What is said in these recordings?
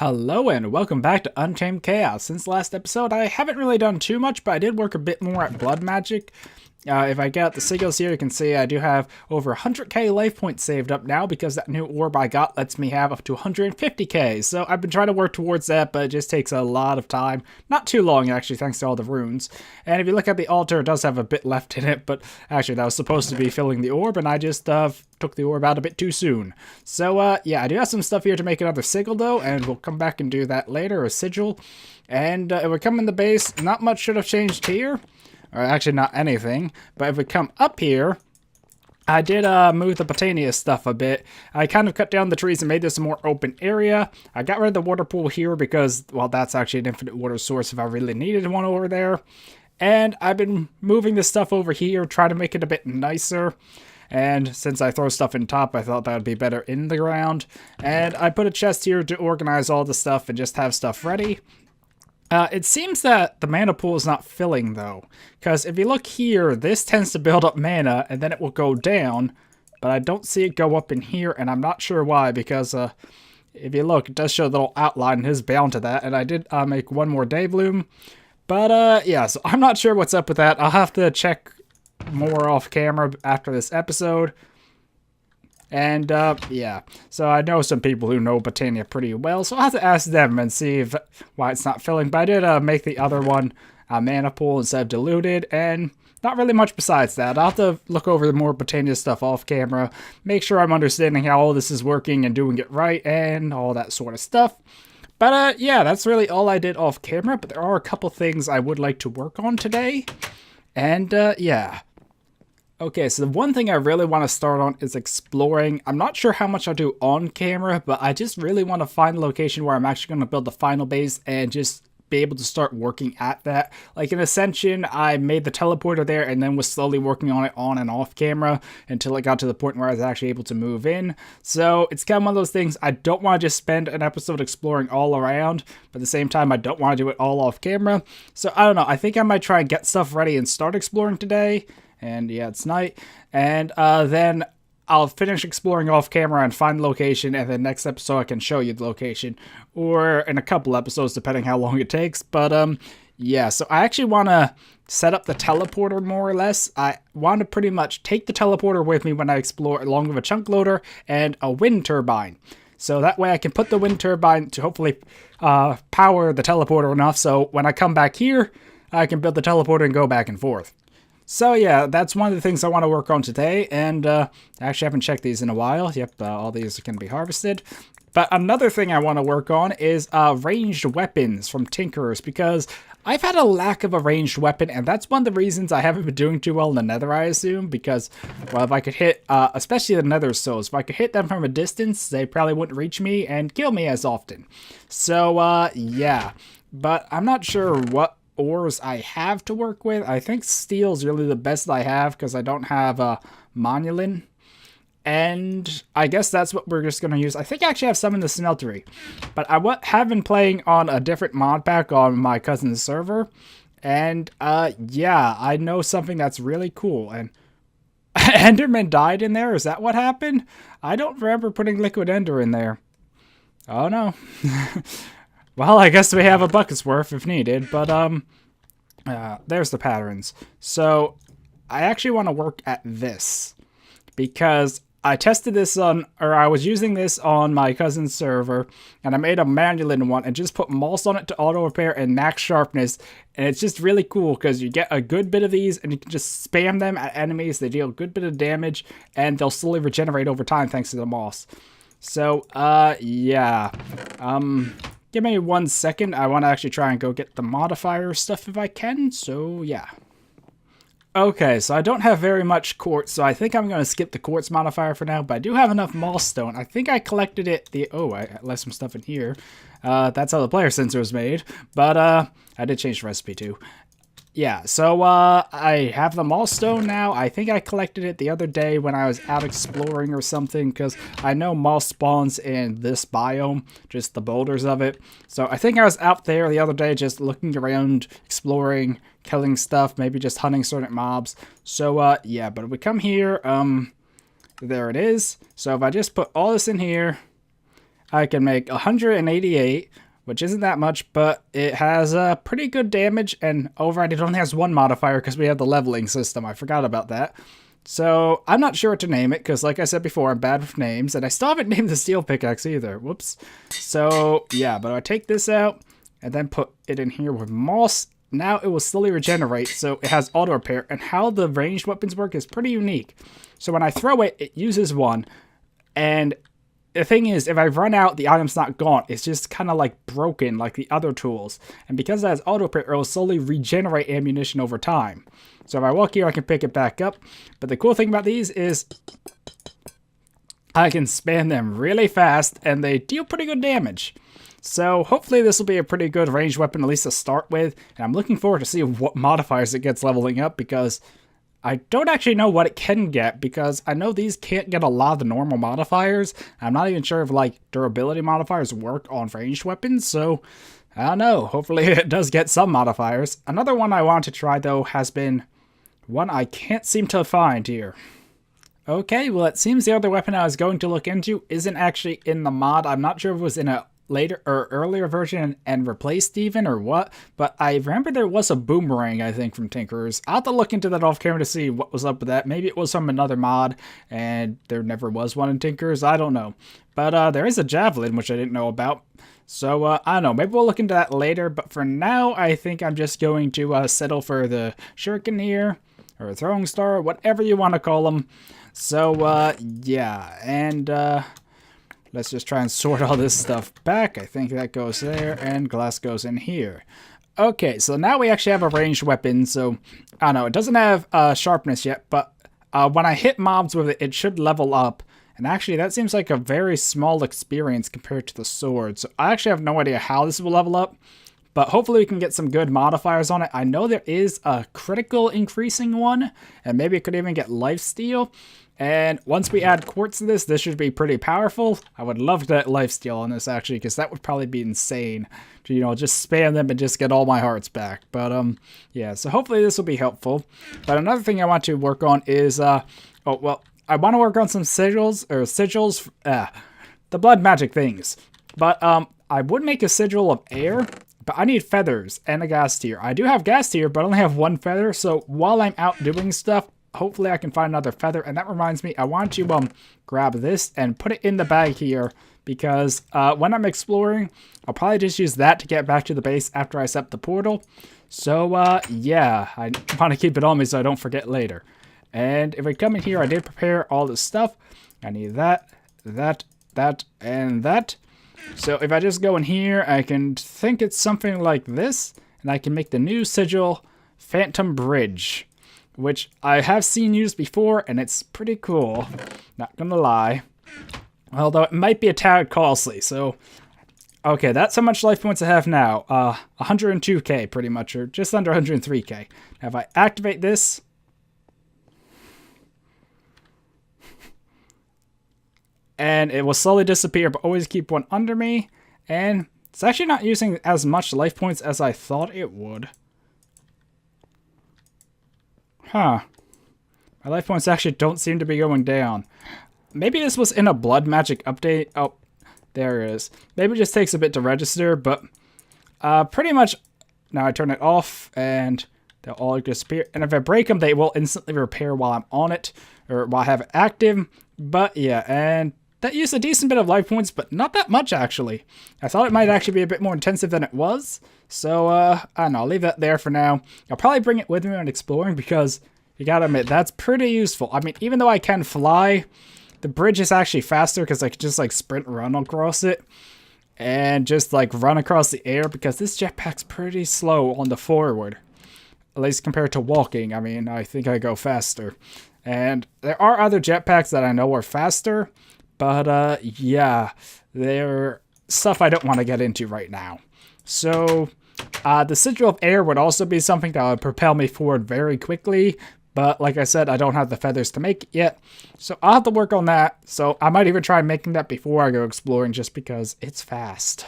Hello and welcome back to Untamed Chaos. Since last episode, I haven't really done too much, but I did work a bit more at blood magic. If I get the sigils here, you can see I do have over 100k life points saved up now because that new orb I got lets me have up to 150k. So I've been trying to work towards that, but it just takes a lot of time. Not too long, actually, thanks to all the runes. And if you look at the altar, it does have a bit left in it, but actually that was supposed to be filling the orb, and I just took the orb out a bit too soon. So, yeah, I do have some stuff here to make another sigil, though, and we'll come back and do that later, a sigil. And if we come in the base, not much should have changed here. Or actually not anything, but if we come up here, I did move the botania stuff a bit. I kind of cut down the trees and made this a more open area. I got rid of the water pool here because, well, that's actually an infinite water source if I really needed one over there. And I've been moving this stuff over here, trying to make it a bit nicer. And since I throw stuff in top, I thought that would be better in the ground. And I put a chest here to organize all the stuff and just have stuff ready. It seems that the mana pool is not filling, though, because if you look here, this tends to build up mana, and then it will go down, but I don't see it go up in here, and I'm not sure why, because if you look, it does show a little outline, and is bound to that, and I did make one more day bloom, but yeah, so I'm not sure what's up with that. I'll have to check more off camera after this episode. And, yeah, so I know some people who know Botania pretty well, so I'll have to ask them and see why it's not filling. But I did make the other one mana pool instead of diluted, and not really much besides that. I'll have to look over the more Botania stuff off camera, make sure I'm understanding how all this is working and doing it right, and all that sort of stuff. But, yeah, that's really all I did off camera, but there are a couple things I would like to work on today, and, yeah. Okay, so the one thing I really want to start on is exploring. I'm not sure how much I'll do on camera, but I just really want to find a location where I'm actually going to build the final base and just be able to start working at that. Like in Ascension, I made the teleporter there and then was slowly working on it on and off camera until it got to the point where I was actually able to move in. So it's kind of one of those things, I don't want to just spend an episode exploring all around, but at the same time, I don't want to do it all off camera. So I don't know, I think I might try and get stuff ready and start exploring today. And yeah, it's night. And then I'll finish exploring off camera and find the location. And then next episode I can show you the location. Or in a couple episodes, depending how long it takes. But yeah, so I actually want to set up the teleporter more or less. I want to pretty much take the teleporter with me when I explore, along with a chunk loader and a wind turbine. So that way I can put the wind turbine to hopefully power the teleporter enough. So when I come back here, I can build the teleporter and go back and forth. So yeah, that's one of the things I want to work on today, and I actually haven't checked these in a while. Yep, all these can be harvested. But another thing I want to work on is ranged weapons from Tinkerers, because I've had a lack of a ranged weapon, and that's one of the reasons I haven't been doing too well in the Nether, I assume, because, well, if I could hit, especially the Nether souls, if I could hit them from a distance, they probably wouldn't reach me and kill me as often. So, yeah, but I'm not sure what ores I have to work with. I think steel's really the best I have because I don't have monolin, and I guess that's what we're just going to use. I think I actually have some in the smeltery, but I have been playing on a different mod pack on my cousin's server, and yeah, I know something that's really cool. And Enderman died in there. Is that what happened? I don't remember putting liquid ender in there. Oh no. Well, I guess we have a bucket's worth if needed, but there's the patterns. So I actually want to work at this because I tested this on, or I was using this on my cousin's server, and I made a manulin one and just put moss on it to auto repair and max sharpness, and it's just really cool because you get a good bit of these and you can just spam them at enemies. They deal a good bit of damage and they'll slowly regenerate over time thanks to the moss. So yeah, give me 1 second. I want to actually try and go get the modifier stuff if I can. So, yeah. Okay, so I don't have very much quartz, so I think I'm going to skip the quartz modifier for now, but I do have enough moss stone. I think I collected it oh, I left some stuff in here. That's how the player sensor was made, but I did change the recipe too. Yeah, so I have the moss stone now. I think I collected it the other day when I was out exploring or something, because I know moss spawns in this biome, just the boulders of it. So I think I was out there the other day just looking around, exploring, killing stuff, maybe just hunting certain mobs. So yeah, but if we come here, there it is. So if I just put all this in here, I can make 188, which isn't that much, but it has pretty good damage, and override it only has one modifier because we have the leveling system. I forgot about that. So I'm not sure what to name it because, like I said before, I'm bad with names, and I still haven't named the steel pickaxe either. Whoops. So yeah, but I take this out and then put it in here with moss. Now it will slowly regenerate, so it has auto repair, and how the ranged weapons work is pretty unique. So when I throw it, it uses one, and the thing is, if I run out, the item's not gone. It's just kind of like broken, like the other tools. And because it has auto repair, it will slowly regenerate ammunition over time. So if I walk here, I can pick it back up. But the cool thing about these is I can spam them really fast, and they deal pretty good damage. So hopefully this will be a pretty good ranged weapon, at least to start with. And I'm looking forward to seeing what modifiers it gets leveling up, because I don't actually know what it can get, because I know these can't get a lot of the normal modifiers. I'm not even sure if like durability modifiers work on ranged weapons, so I don't know. Hopefully it does get some modifiers. Another one I want to try though has been one I can't seem to find here. Okay, well it seems the other weapon I was going to look into isn't actually in the mod. I'm not sure if it was in a later or earlier version and replaced even or what, but I remember there was a boomerang, I think, from Tinkerers. I'll have to look into that off camera to see what was up with that. Maybe it was from another mod and there never was one in Tinkerers. I don't know. But there is a javelin, which I didn't know about. So I don't know, maybe we'll look into that later, but for now I think I'm just going to settle for the shuriken here, or a throwing star, whatever you want to call them. So yeah, and let's just try and sort all this stuff back. I think that goes there, and glass goes in here. Okay, so now we actually have a ranged weapon, so, I don't know, it doesn't have sharpness yet, but when I hit mobs with it, it should level up. And actually, that seems like a very small experience compared to the sword, so I actually have no idea how this will level up, but hopefully we can get some good modifiers on it. I know there is a critical increasing one, and maybe it could even get lifesteal. And once we add quartz to this should be pretty powerful. I would love to get lifesteal on this, actually, because that would probably be insane to, you know, just spam them and just get all my hearts back. But, yeah, so hopefully this will be helpful. But another thing I want to work on is, I want to work on some sigils, the blood magic things. But, I would make a sigil of air, but I need feathers and a gas tier. I do have gas tier, but I only have one feather, so while I'm out doing stuff, hopefully I can find another feather. And that reminds me, I want to grab this and put it in the bag here, because when I'm exploring, I'll probably just use that to get back to the base after I set the portal. So yeah, I want to keep it on me so I don't forget later. And if we come in here, I did prepare all this stuff. I need that, that, and that. So if I just go in here, I can think it's something like this, and I can make the new sigil Phantom Bridge, which I have seen used before, and it's pretty cool, not gonna lie. Although it might be a tad costly, so... Okay, that's how much life points I have now. 102k, pretty much, or just under 103k. Now, if I activate this... and it will slowly disappear, but always keep one under me. And it's actually not using as much life points as I thought it would. Huh. My life points actually don't seem to be going down. Maybe this was in a blood magic update. Oh, there it is. Maybe it just takes a bit to register, but pretty much now I turn it off and they'll all disappear. And if I break them, they will instantly repair while I'm on it, or while I have it active. But yeah, and that used a decent bit of life points, but not that much actually. I thought it might actually be a bit more intensive than it was. So, I don't know, I'll leave that there for now. I'll probably bring it with me when exploring, because you gotta admit, that's pretty useful. I mean, even though I can fly, the bridge is actually faster because I can just like sprint run across it. And just like run across the air, because this jetpack's pretty slow on the forward. At least compared to walking. I mean, I think I go faster. And there are other jetpacks that I know are faster. But, yeah, they're stuff I don't want to get into right now. So, the sigil of air would also be something that would propel me forward very quickly. But, like I said, I don't have the feathers to make it yet. So, I'll have to work on that. So, I might even try making that before I go exploring, just because it's fast.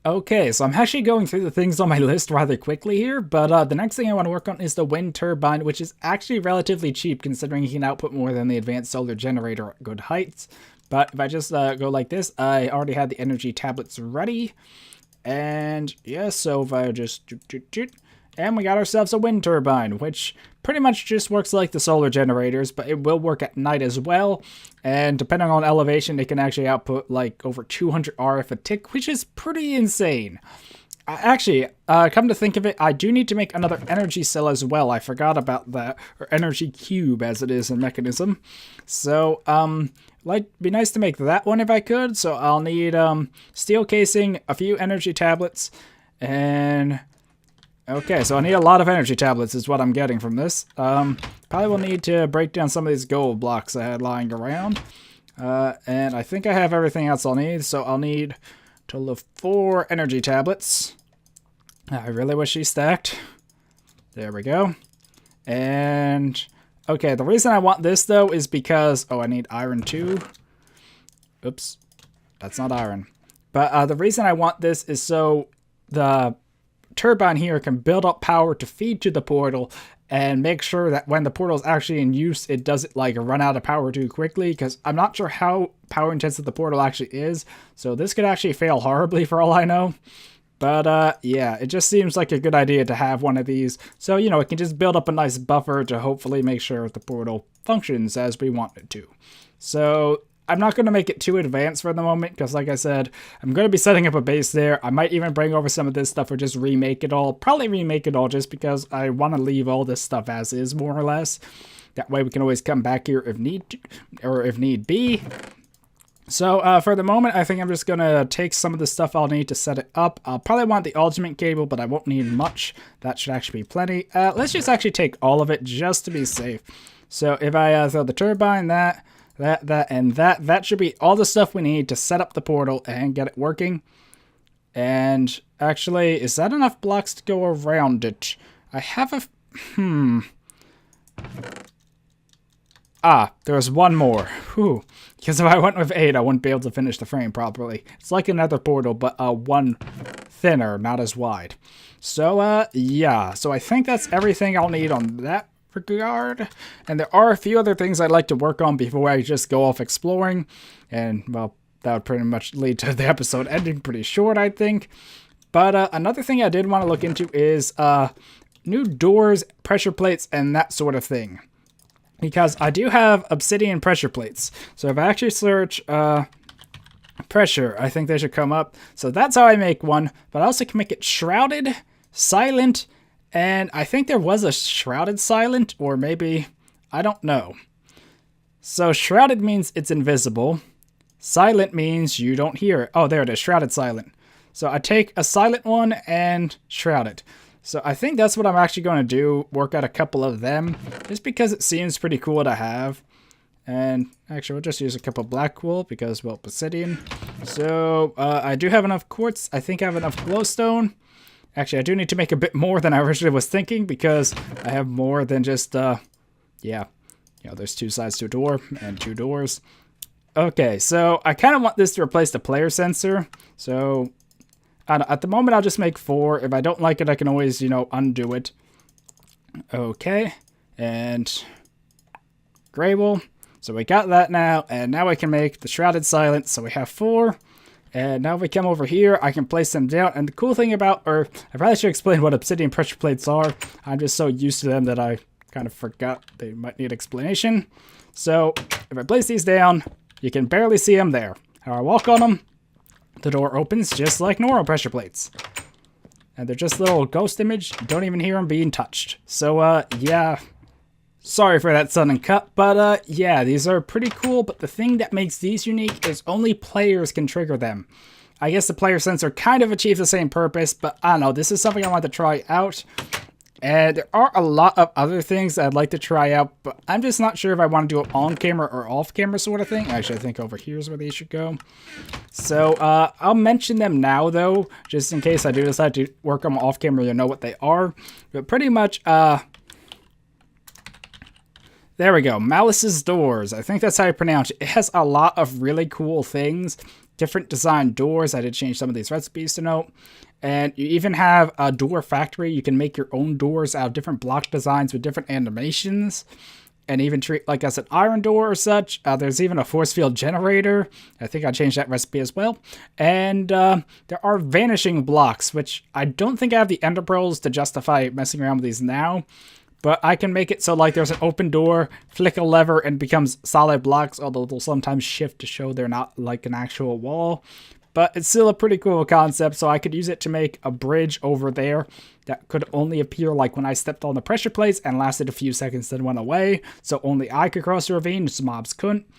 Okay, so I'm actually going through the things on my list rather quickly here, but the next thing I want to work on is the wind turbine, which is actually relatively cheap considering you can output more than the advanced solar generator at good heights. But if I just go like this, I already had the energy tablets ready. And yeah, so if I just... And we got ourselves a wind turbine, which pretty much just works like the solar generators, but it will work at night as well. And depending on elevation, it can actually output like over 200 RF a tick, which is pretty insane. Actually, come to think of it, I do need to make another energy cell as well. I forgot about that, or energy cube as it is in Mechanism. So, like, be nice to make that one if I could. So I'll need steel casing, a few energy tablets, and okay, so I need a lot of energy tablets is what I'm getting from this. Probably will need to break down some of these gold blocks I had lying around. And I think I have everything else I'll need, so I'll need a total of 4 energy tablets. I really wish she stacked. There we go. And okay, the reason I want this though is because, oh, I need iron too. Oops, that's not iron. But the reason I want this is so the turbine here can build up power to feed to the portal and make sure that when the portal is actually in use, it doesn't like run out of power too quickly, because I'm not sure how power intensive the portal actually is. So this could actually fail horribly for all I know. But yeah, it just seems like a good idea to have one of these. So, you know, it can just build up a nice buffer to hopefully make sure the portal functions as we want it to. So I'm not going to make it too advanced for the moment, because like I said, I'm going to be setting up a base there. I might even bring over some of this stuff or just remake it all. Probably remake it all just because I want to leave all this stuff as is, more or less. That way we can always come back here if need be. So for the moment, I think I'm just going to take some of the stuff I'll need to set it up. I'll probably want the ultimate cable, but I won't need much. That should actually be plenty. Let's just actually take all of it just to be safe. So if I throw the turbine, that should be all the stuff we need to set up the portal and get it working. And actually, is that enough blocks to go around it? I have a... Ah, there's one more. Whew. Because if I went with 8, I wouldn't be able to finish the frame properly. It's like another portal, but one thinner, not as wide. So, yeah. So I think that's everything I'll need on that regard. And there are a few other things I'd like to work on before I just go off exploring. And, well, that would pretty much lead to the episode ending pretty short, I think. But another thing I did want to look into is new doors, pressure plates, and that sort of thing. Because I do have obsidian pressure plates. So if I actually search pressure, I think they should come up. So that's how I make one. But I also can make it shrouded, silent, and I think there was a shrouded silent, or maybe, I don't know. So shrouded means it's invisible. Silent means you don't hear it. Oh, there it is, shrouded silent. So I take a silent one and shroud it. So I think that's what I'm actually going to do, work out a couple of them, just because it seems pretty cool to have. And actually, we'll just use a couple black wool because, well, obsidian. So I do have enough quartz. I think I have enough glowstone. Actually, I do need to make a bit more than I originally was thinking, because I have more than just, yeah. You know, there's 2 sides to a door and 2 doors. Okay, so I kind of want this to replace the player sensor. So at the moment, I'll just make 4. If I don't like it, I can always, you know, undo it. Okay, and gray wool. So we got that now, and now I can make the shrouded silent. So we have 4. And now if we come over here, I can place them down. And the cool thing about, or I probably should explain what obsidian pressure plates are. I'm just so used to them that I kind of forgot they might need explanation. So if I place these down, you can barely see them there. How I walk on them, the door opens just like normal pressure plates. And they're just little ghost image. You don't even hear them being touched. So, yeah. Sorry for that sudden cut, but, yeah, these are pretty cool. But the thing that makes these unique is only players can trigger them. I guess the player sensor kind of achieves the same purpose, but I don't know. This is something I want to try out. And there are a lot of other things I'd like to try out, but I'm just not sure if I want to do it on camera or off camera sort of thing. Actually, I think over here is where they should go. So I'll mention them now, though, just in case I do decide to work on them off camera, you know what they are. But pretty much, there we go. Malice's Doors. I think that's how you pronounce it. It has a lot of really cool things. Different design doors. I did change some of these recipes to note. And you even have a door factory. You can make your own doors out of different block designs with different animations. and even treat like as an iron door or such. There's even a force field generator. I think I changed that recipe as well. And there are vanishing blocks, which I don't think I have the ender pearls to justify messing around with these now. But I can make it so like there's an open door, flick a lever, and it becomes solid blocks, although they'll sometimes shift to show they're not like an actual wall. But it's still a pretty cool concept, so I could use it to make a bridge over there that could only appear like when I stepped on the pressure plates and lasted a few seconds then went away, so only I could cross the ravine, so mobs couldn't.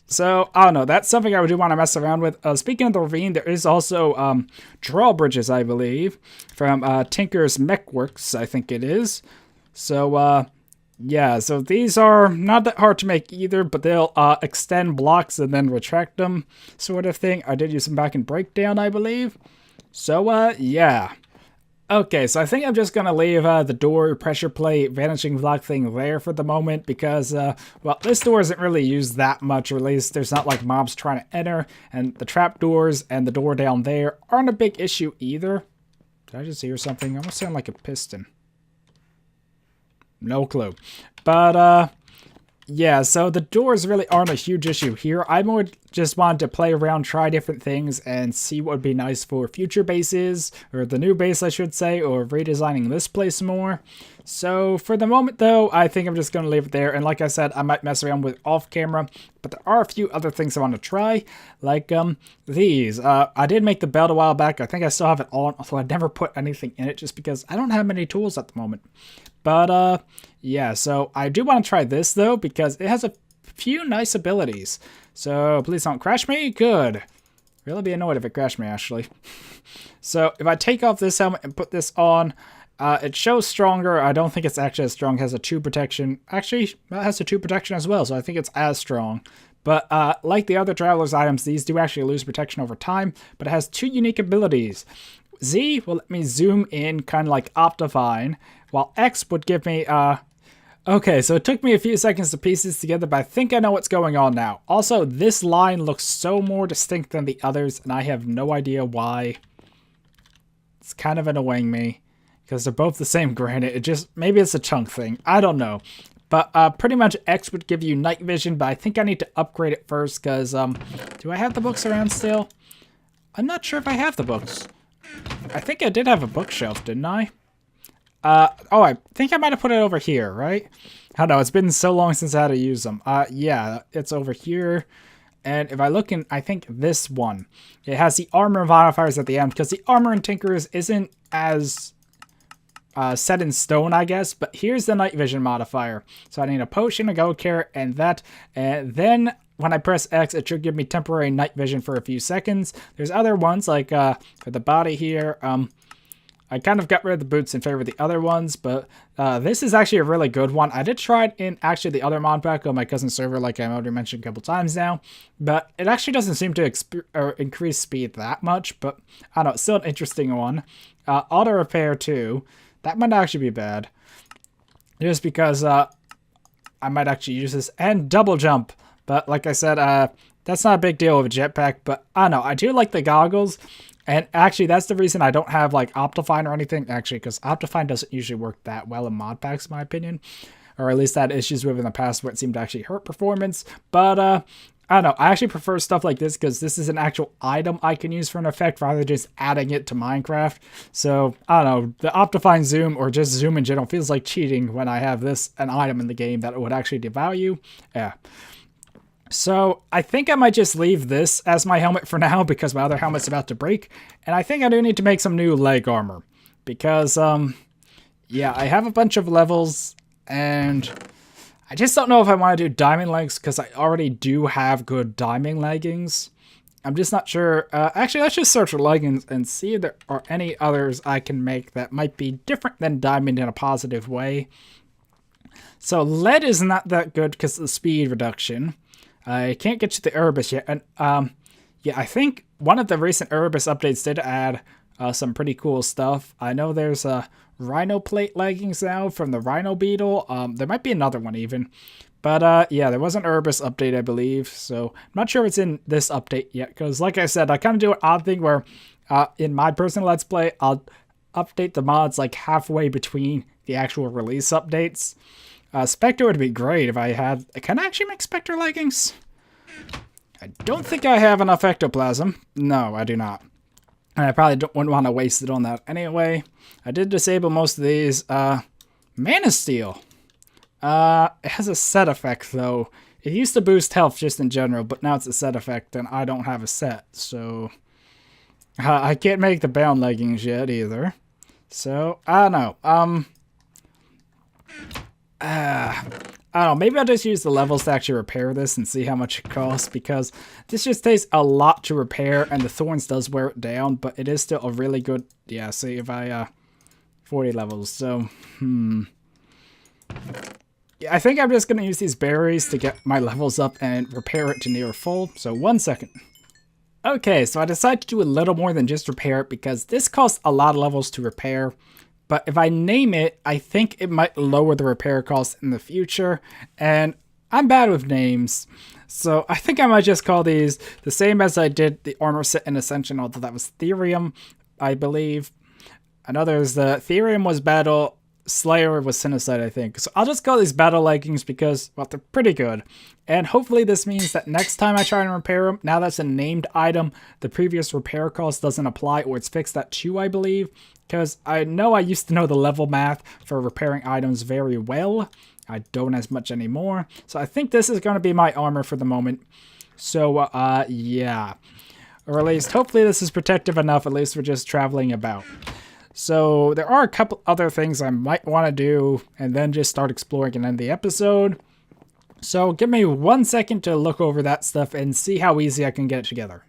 So, I don't know, that's something I do want to mess around with. Speaking of the ravine, there is also drawbridges, I believe, from Tinker's Mechworks, I think it is. So, yeah, so these are not that hard to make either, but they'll extend blocks and then retract them, sort of thing. I did use them back in Breakdown, I believe. So, yeah. Okay, so I think I'm just going to leave the door, pressure plate, vanishing block thing there for the moment because, well, this door isn't really used that much, or at least there's not like mobs trying to enter, and the trap doors and the door down there aren't a big issue either. Did I just hear something? Almost sound like a piston. No clue. But, yeah, so the doors really aren't a huge issue here. I more just wanted to play around, try different things, and see what would be nice for future bases, or the new base, I should say, or redesigning this place more. So, for the moment, though, I think I'm just going to leave it there, and like I said, I might mess around with off-camera, but there are a few other things I want to try, like, these. I did make the belt a while back. I think I still have it on, although I never put anything in it, just because I don't have many tools at the moment. But, yeah, so I do want to try this, though, because it has a few nice abilities. So, please don't crash me. Good. Really be annoyed if it crashed me, actually. So, if I take off this helmet and put this on, it shows stronger. I don't think it's actually as strong. It has a 2 protection. Actually, it has a 2 protection as well, so I think it's as strong. But, like the other Traveler's items, these do actually lose protection over time, but it has 2 unique abilities. Z will let me zoom in, kind of like Optifine, while X would give me, okay, so it took me a few seconds to piece this together, but I think I know what's going on now. Also, this line looks so more distinct than the others, and I have no idea why. It's kind of annoying me, because they're both the same granite. It just, maybe it's a chunk thing. I don't know. But pretty much X would give you night vision, but I think I need to upgrade it first, because, do I have the books around still? I'm not sure if I have the books. I think I did have a bookshelf, didn't I? Oh, I think I might have put it over here, right? I don't know, it's been so long since I had to use them. Yeah, it's over here. And if I look in, I think this one, it has the armor modifiers at the end, because the armor in Tinker's isn't as set in stone, I guess, but here's the night vision modifier. So I need a potion, a gold carrot, and that, and then when I press X, it should give me temporary night vision for a few seconds. There's other ones, like for the body here, I kind of got rid of the boots in favor of the other ones, but this is actually a really good one. I did try it in actually the other mod pack on my cousin's server, like I already mentioned a couple times now, but it actually doesn't seem to increase speed that much, but I don't know, it's still an interesting one. Auto repair too. That might actually be bad, just because I might actually use this, and double jump. But like I said, that's not a big deal with a jetpack, but I don't know, I do like the goggles. And actually, that's the reason I don't have, like, Optifine or anything, actually, because Optifine doesn't usually work that well in mod packs, in my opinion. Or at least I had issues with in the past where it seemed to actually hurt performance. But, I don't know, I actually prefer stuff like this because this is an actual item I can use for an effect rather than just adding it to Minecraft. So, I don't know, the Optifine zoom, or just zoom in general, feels like cheating when I have this, an item in the game that would actually devalue. Yeah. So, I think I might just leave this as my helmet for now because my other helmet's about to break. And I think I do need to make some new leg armor. Because, yeah, I have a bunch of levels and I just don't know if I want to do diamond legs because I already do have good diamond leggings. I'm just not sure. Actually, let's just search for leggings and see if there are any others I can make that might be different than diamond in a positive way. So, lead is not that good because of the speed reduction. I can't get to the Erebus yet, and yeah, I think one of the recent Erebus updates did add some pretty cool stuff. I know there's Rhino plate leggings now from the Rhino Beetle. There might be another one even, but yeah, there was an Erebus update, I believe, so I'm not sure it's in this update yet, because like I said, I kind of do an odd thing where in my personal Let's Play, I'll update the mods like halfway between the actual release updates. Spectre would be great if I had... Can I actually make Spectre leggings? I don't think I have enough ectoplasm. No, I do not. And I probably wouldn't want to waste it on that anyway. I did disable most of these. Mana Steel. It has a set effect, though. It used to boost health just in general, but now it's a set effect, and I don't have a set, so... I can't make the bound leggings yet, either. So, I don't know. I don't know, maybe I'll just use the levels to actually repair this and see how much it costs, because this just takes a lot to repair, and the Thorns does wear it down, but it is still a really good... Yeah, see, if I, 40 levels, so, I think I'm just going to use these berries to get my levels up and repair it to near full. So 1 second. Okay, so I decided to do a little more than just repair it because this costs a lot of levels to repair. But if I name it, I think it might lower the repair cost in the future. And I'm bad with names. So I think I might just call these the same as I did the armor set in Ascension, although that was Therium, I believe. I know there's the Therium was Battle... Slayer was Sinocide, I think. So I'll just call these battle leggings because, well, they're pretty good. And hopefully this means that next time I try and repair them, now that's a named item, the previous repair cost doesn't apply, or it's fixed at 2, I believe. Because I know I used to know the level math for repairing items very well. I don't as much anymore. So I think this is going to be my armor for the moment. So, yeah. Or at least, hopefully this is protective enough, at least for just traveling about. So there are a couple other things I might want to do and then just start exploring and end the episode. So give me 1 second to look over that stuff and see how easy I can get it together.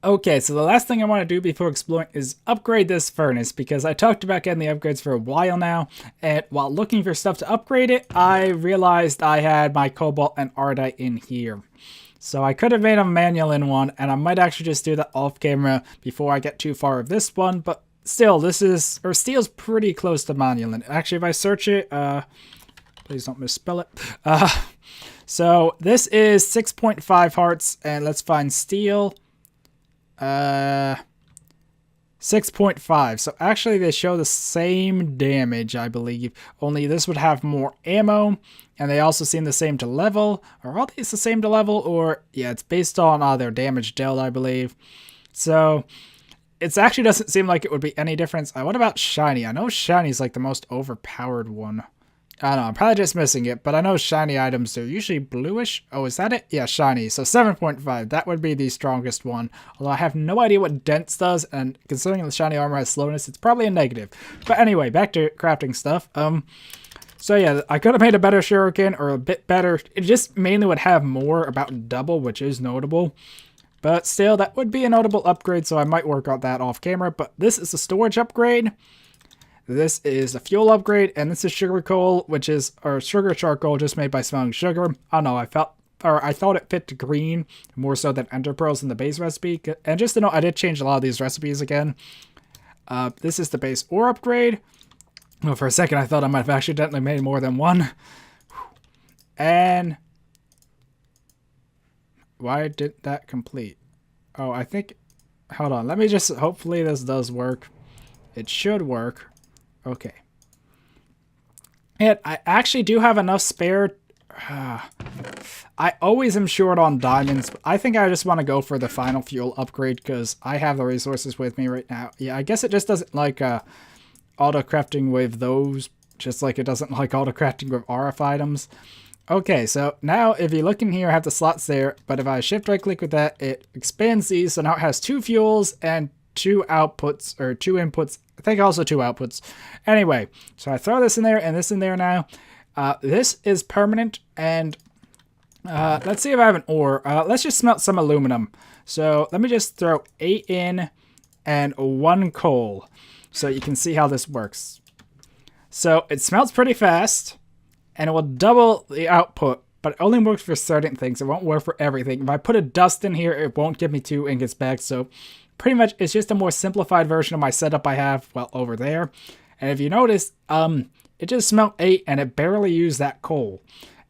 Okay, so the last thing I want to do before exploring is upgrade this furnace because I talked about getting the upgrades for a while now, and while looking for stuff to upgrade it, I realized I had my cobalt and ardite in here. So I could have made a manual in one, and I might actually just do that off camera before I get too far of this one, but still, this is, or steel's pretty close to Monulant. Actually, if I search it, please don't misspell it. So this is 6.5 hearts, and let's find steel. 6.5. So actually, they show the same damage, I believe. Only this would have more ammo, and they also seem the same to level. Are all these the same to level? Or, yeah, it's based on their damage dealt, I believe. So... it actually doesn't seem like it would be any difference. What about shiny? I know shiny's like the most overpowered one. I don't know, I'm probably just missing it, but I know shiny items are usually bluish. Oh, is that it? Yeah, shiny. So 7.5, that would be the strongest one. Although I have no idea what dense does, and considering the shiny armor has slowness, it's probably a negative. But anyway, back to crafting stuff. So yeah, I could have made a better shuriken, or a bit better. It just mainly would have more, about double, which is notable. But still, that would be a notable upgrade, so I might work on that off camera. But this is a storage upgrade. This is a fuel upgrade, and this is sugar coal, which is, or sugar charcoal, just made by smelling sugar. I don't know, I thought it fit green more so than ender pearls in the base recipe. And just to know, I did change a lot of these recipes again. This is the base ore upgrade. Well, for a second, I thought I might have accidentally made more than one. And... why did that complete? Oh, I think... hold on. Let me just... hopefully this does work. It should work. Okay. And I actually do have enough spare... I always am short on diamonds, but I think I just want to go for the final fuel upgrade because I have the resources with me right now. Yeah, I guess it just doesn't like auto-crafting with those, just like it doesn't like auto-crafting with RF items. Okay, so now if you look in here, I have the slots there, but if I shift right click with that, it expands these, so now it has 2 fuels and 2 outputs, or 2 inputs, I think also 2 outputs. Anyway, so I throw this in there and this in there now. This is permanent, and let's see if I have an ore. Let's just smelt some aluminum. So let me just throw 8 in and 1 coal, so you can see how this works. So it smelts pretty fast. And it will double the output, but it only works for certain things. It won't work for everything. If I put a dust in here, it won't give me 2 ingots back. So pretty much it's just a more simplified version of my setup I have, well, over there. And if you notice, it just smelt 8 and it barely used that coal.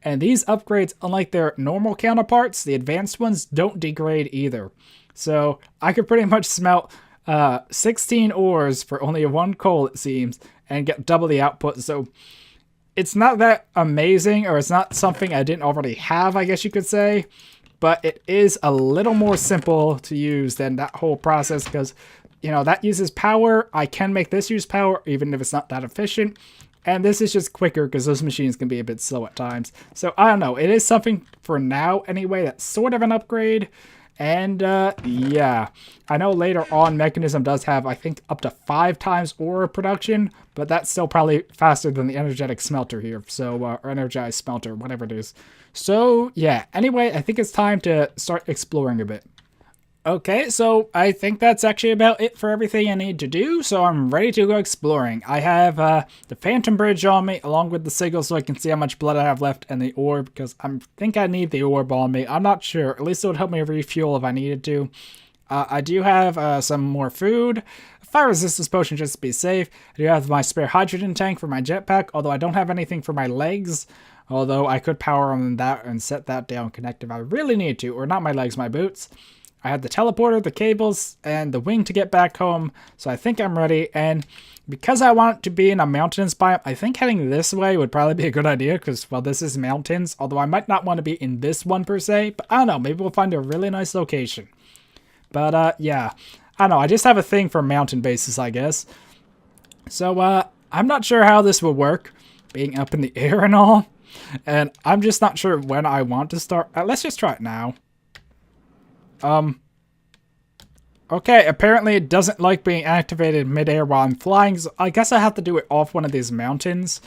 And these upgrades, unlike their normal counterparts, the advanced ones don't degrade either. So I could pretty much smelt 16 ores for only 1 coal, it seems, and get double the output. So it's not that amazing, or it's not something I didn't already have, I guess you could say. But it is a little more simple to use than that whole process because, you know, that uses power. I can make this use power even if it's not that efficient. And this is just quicker because those machines can be a bit slow at times. So I don't know. It is something for now anyway that's sort of an upgrade. And yeah, I know later on Mechanism does have, I think, up to 5 times ore production, but that's still probably faster than the energetic smelter here. So, or energized smelter, whatever it is. So yeah, anyway, I think it's time to start exploring a bit. Okay, so I think that's actually about it for everything I need to do, so I'm ready to go exploring. I have the Phantom Bridge on me, along with the sigil, so I can see how much blood I have left, and the orb, because I think I need the orb on me. I'm not sure. At least it would help me refuel if I needed to. I do have some more food. Fire resistance potion just to be safe. I do have my spare hydrogen tank for my jetpack, although I don't have anything for my legs. Although I could power on that and set that down connect if I really need to, or not my legs, my boots. I had the teleporter, the cables, and the wing to get back home, so I think I'm ready. And because I want to be in a mountainous biome, I think heading this way would probably be a good idea because, well, this is mountains, although I might not want to be in this one per se, but I don't know, maybe we'll find a really nice location. But, yeah, I don't know, I just have a thing for mountain bases, I guess. So, I'm not sure how this will work, being up in the air and all, and I'm just not sure when I want to start. Let's just try it now. Okay, apparently it doesn't like being activated mid-air while I'm flying, so I guess I have to do it off one of these mountains,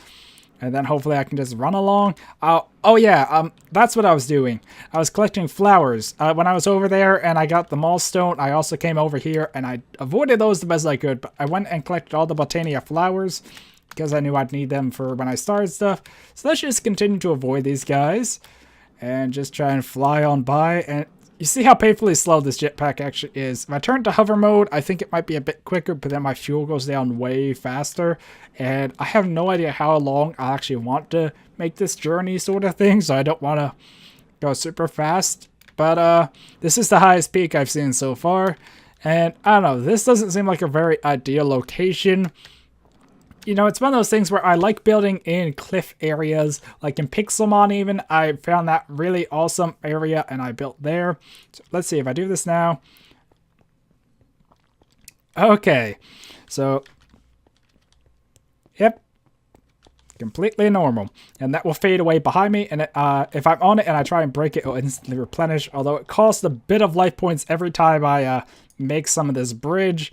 and then hopefully I can just run along. Oh yeah, that's what I was doing. I was collecting flowers. When I was over there and I got the Maulstone, I also came over here and I avoided those the best I could, but I went and collected all the Botania flowers because I knew I'd need them for when I started stuff. So let's just continue to avoid these guys and just try and fly on by. And you see how painfully slow this jetpack actually is. If I turn to hover mode, I think it might be a bit quicker, but then my fuel goes down way faster. And I have no idea how long I actually want to make this journey sort of thing, so I don't want to go super fast. But this is the highest peak I've seen so far. And I don't know, this doesn't seem like a very ideal location. You know, it's one of those things where I like building in cliff areas, like in Pixelmon even. I found that really awesome area and I built there. So let's see if I do this now. Okay, so, yep, completely normal. And that will fade away behind me, and if I'm on it and I try and break it, it'll instantly replenish, although it costs a bit of life points every time I make some of this bridge.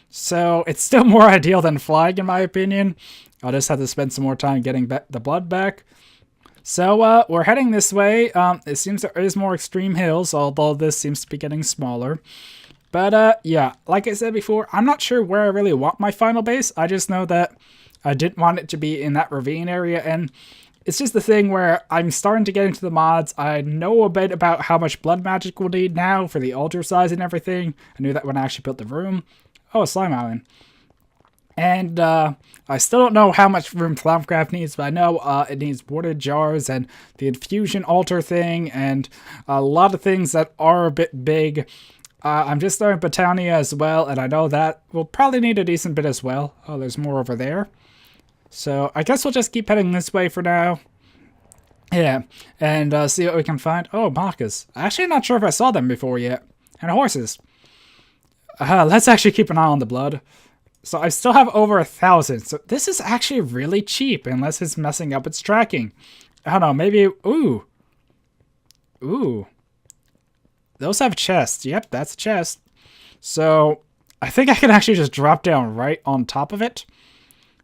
So it's still more ideal than flying in my opinion. I'll just have to spend some more time getting the blood back. So we're heading this way. It seems there is more extreme hills, although this seems to be getting smaller. But yeah, like I said before, I'm not sure where I really want my final base. I just know that I didn't want it to be in that ravine area, and it's just the thing where I'm starting to get into the mods. I know a bit about how much blood magic we'll need now for the altar size and everything. I knew that when I actually built the room. Oh, a slime island. And I still don't know how much room Thaumcraft needs, but I know it needs water jars and the infusion altar thing and a lot of things that are a bit big. I'm just starting Botania as well, and I know that we'll probably need a decent bit as well. Oh, there's more over there. So I guess we'll just keep heading this way for now. Yeah, and see what we can find. Oh, markers. Actually, not sure if I saw them before yet. And horses. Let's actually keep an eye on the blood. So I still have over 1,000. So this is actually really cheap unless it's messing up its tracking. I don't know, maybe... Ooh. Ooh. Those have chests. Yep, that's a chest. So I think I can actually just drop down right on top of it.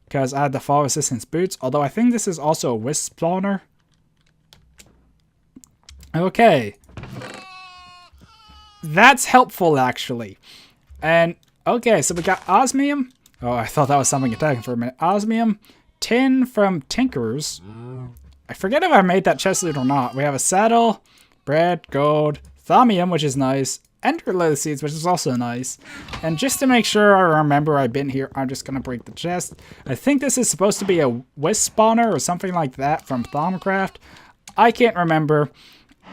Because I had the fall resistance boots. Although I think this is also a wisp spawner. Okay. That's helpful, actually. And, okay, so we got osmium. Oh, I thought that was something attacking for a minute. Osmium. Tin from Tinkerers. I forget if I made that chest loot or not. We have a saddle, bread, gold, thaumium, which is nice, ender leather seeds, which is also nice. And just to make sure I remember I've been here, I'm just going to break the chest. I think this is supposed to be a wisp spawner or something like that from Thaumcraft. I can't remember.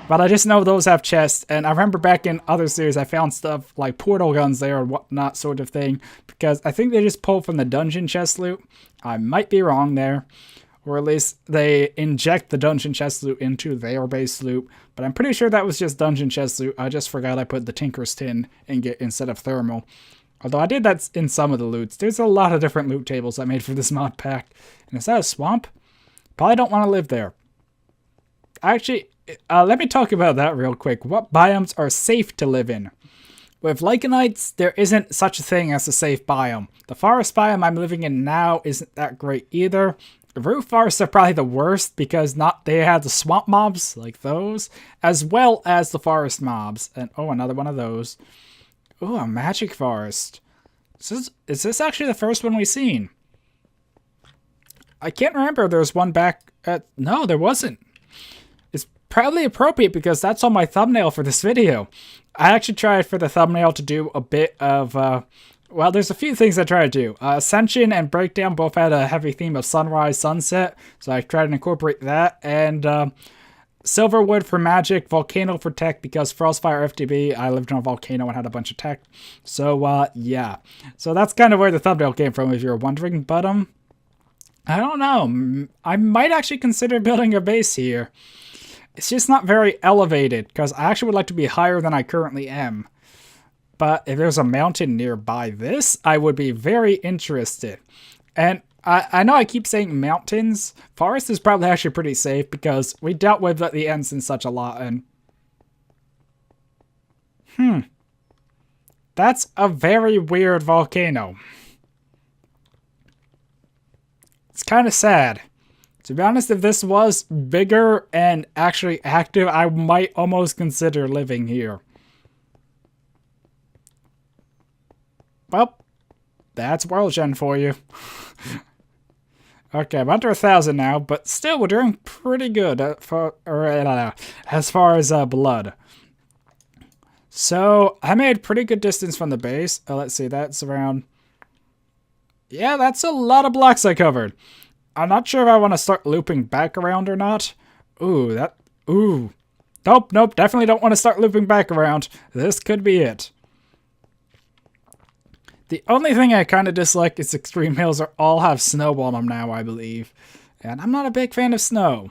But I just know those have chests, and I remember back in other series I found stuff like portal guns there and whatnot sort of thing, because I think they just pulled from the dungeon chest loot. I might be wrong there. Or at least they inject the dungeon chest loot into their base loot. But I'm pretty sure that was just dungeon chest loot. I just forgot I put the Tinker's Tin instead of thermal. Although I did that in some of the loots. There's a lot of different loot tables I made for this mod pack. And is that a swamp? Probably don't want to live there. Actually, let me talk about that real quick. What biomes are safe to live in? With Lycanites, there isn't such a thing as a safe biome. The forest biome I'm living in now isn't that great either. The root forests are probably the worst because they have the swamp mobs like those, as well as the forest mobs. And oh, another one of those. Oh, a magic forest. Is this actually the first one we've seen? I can't remember if there was one back at... No, there wasn't. It's probably appropriate because that's on my thumbnail for this video. I actually tried for the thumbnail to do a bit of... well, there's a few things I try to do. Ascension and Breakdown both had a heavy theme of sunrise, sunset. So I tried to incorporate that. And Silverwood for magic, Volcano for tech, because Frostfire FTB, I lived on a volcano and had a bunch of tech. So, yeah. So that's kind of where the thumbnail came from, if you're wondering. But, I don't know. I might actually consider building a base here. It's just not very elevated, because I actually would like to be higher than I currently am. But if there's a mountain nearby this, I would be very interested. And I know I keep saying mountains. Forest is probably actually pretty safe because we dealt with the ends and such a lot. And that's a very weird volcano. It's kind of sad. To be honest, if this was bigger and actually active, I might almost consider living here. Well, that's World Gen for you. Okay, I'm under 1,000 now, but still, we're doing pretty good as far as blood. So, I made pretty good distance from the base. Let's see, that's around... Yeah, that's a lot of blocks I covered. I'm not sure if I want to start looping back around or not. Ooh. Nope, definitely don't want to start looping back around. This could be it. The only thing I kind of dislike is extreme hills all have snow on them now, I believe. And I'm not a big fan of snow.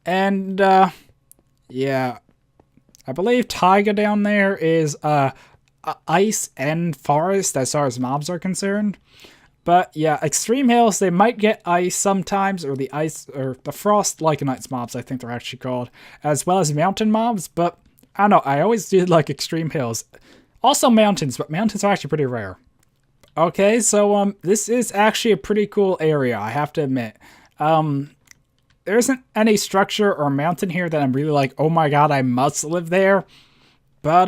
And, yeah. I believe taiga down there is, ice and forest as far as mobs are concerned. But, yeah, extreme hills, they might get ice sometimes, or the frost Lycanites mobs, I think they're actually called, as well as mountain mobs. But, I don't know, I always did like extreme hills. Also mountains, but mountains are actually pretty rare. Okay, so this is actually a pretty cool area, I have to admit. There isn't any structure or mountain here that I'm really like, oh my god, I must live there. But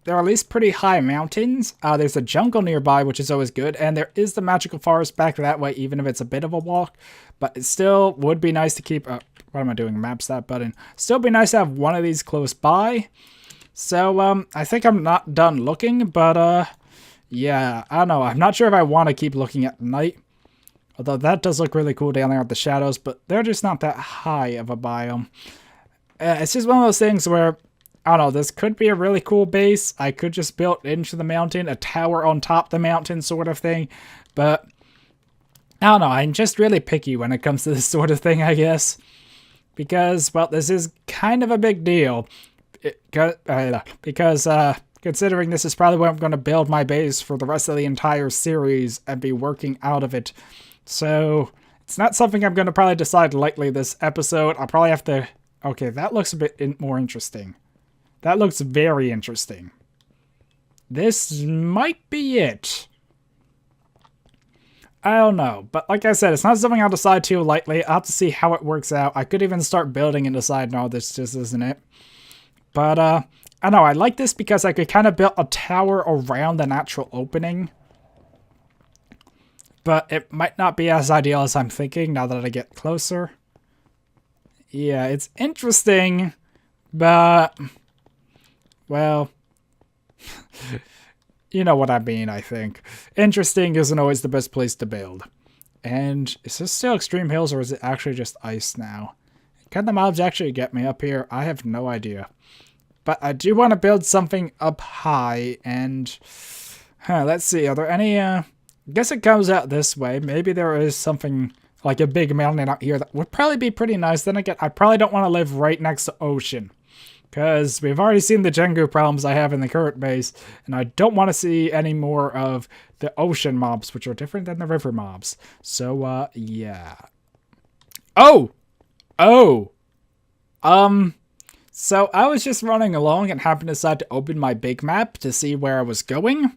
there are at least pretty high mountains. There's a jungle nearby, which is always good, and there is the magical forest back that way, even if it's a bit of a walk. But it still would be nice to keep... what am I doing? Maps that button. Still be nice to have one of these close by. So I think I'm not done looking, but yeah, I don't know. I'm not sure if I want to keep looking at night. Although that does look really cool down there with the shadows, but they're just not that high of a biome. It's just one of those things where, I don't know, this could be a really cool base. I could just build into the mountain, a tower on top of the mountain sort of thing. But, I don't know, I'm just really picky when it comes to this sort of thing, I guess. Because, well, this is kind of a big deal. Because, considering this is probably where I'm going to build my base for the rest of the entire series and be working out of it. So, it's not something I'm going to probably decide lightly this episode. I'll probably have to... Okay, that looks a bit more interesting. That looks very interesting. This might be it. I don't know. But like I said, it's not something I'll decide too lightly. I'll have to see how it works out. I could even start building and decide, no, this just isn't it. But, I don't know, I like this because I could kind of build a tower around the natural opening. But it might not be as ideal as I'm thinking now that I get closer. Yeah, it's interesting, but, well, you know what I mean, I think. Interesting isn't always the best place to build. And is this still extreme hills or is it actually just ice now? Can the mobs actually get me up here? I have no idea. But I do want to build something up high, and let's see, are there any, I guess it comes out this way. Maybe there is something like a big mountain out here, that would probably be pretty nice. Then again, I probably don't want to live right next to ocean, because we've already seen the Jengu problems I have in the current base, and I don't want to see any more of the ocean mobs, which are different than the river mobs. So, yeah. Oh! Oh! So I was just running along and happened to decide to open my big map to see where I was going.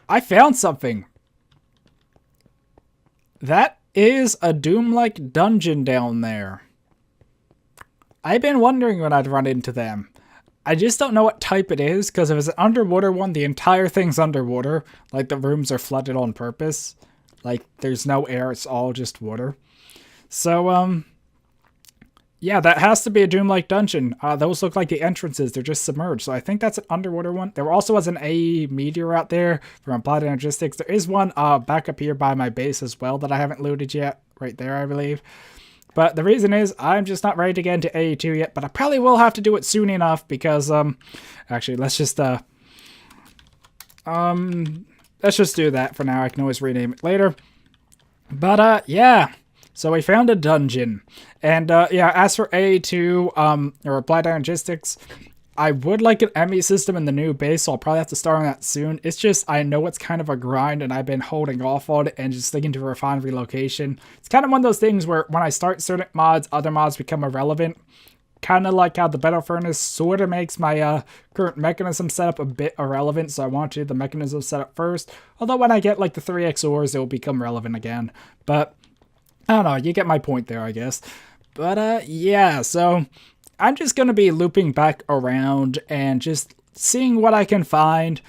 I found something. That is a Doom-like dungeon down there. I've been wondering when I'd run into them. I just don't know what type it is, because if it's an underwater one, the entire thing's underwater. Like, the rooms are flooded on purpose. Like, there's no air, it's all just water. So, yeah, that has to be a Doom-like dungeon. Those look like the entrances. They're just submerged. So I think that's an underwater one. There also was an AE meteor out there from Applied Energistics. There is one back up here by my base as well that I haven't looted yet. Right there, I believe. But the reason is I'm just not ready to get into AE2 yet. But I probably will have to do it soon enough because, actually, let's just do that for now. I can always rename it later. But, yeah. So we found a dungeon. And, yeah, as for A2, or Applied Energistics, I would like an ME system in the new base, so I'll probably have to start on that soon. It's just, I know it's kind of a grind, and I've been holding off on it and just sticking to refinery location. It's kind of one of those things where when I start certain mods, other mods become irrelevant. Kind of like how the Battle Furnace sort of makes my current mechanism setup a bit irrelevant, so I want to do the mechanism setup first. Although when I get like the 3x ores, it will become relevant again. But I don't know, you get my point there, I guess. But, yeah, so I'm just going to be looping back around and just seeing what I can find,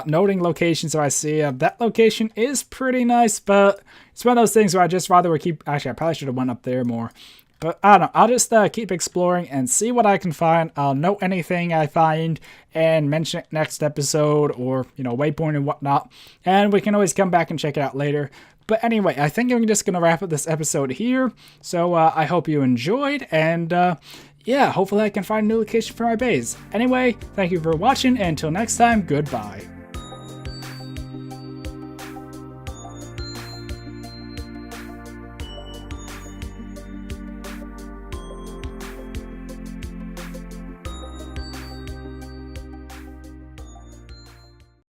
noting locations that I see. That location is pretty nice, but it's one of those things where I just rather would keep... Actually, I probably should have went up there more. But, I don't know, I'll just keep exploring and see what I can find. I'll note anything I find and mention it next episode or, you know, waypoint and whatnot. And we can always come back and check it out later. But anyway, I think I'm just going to wrap up this episode here. So I hope you enjoyed, and yeah, hopefully I can find a new location for my base. Anyway, thank you for watching, and until next time, goodbye.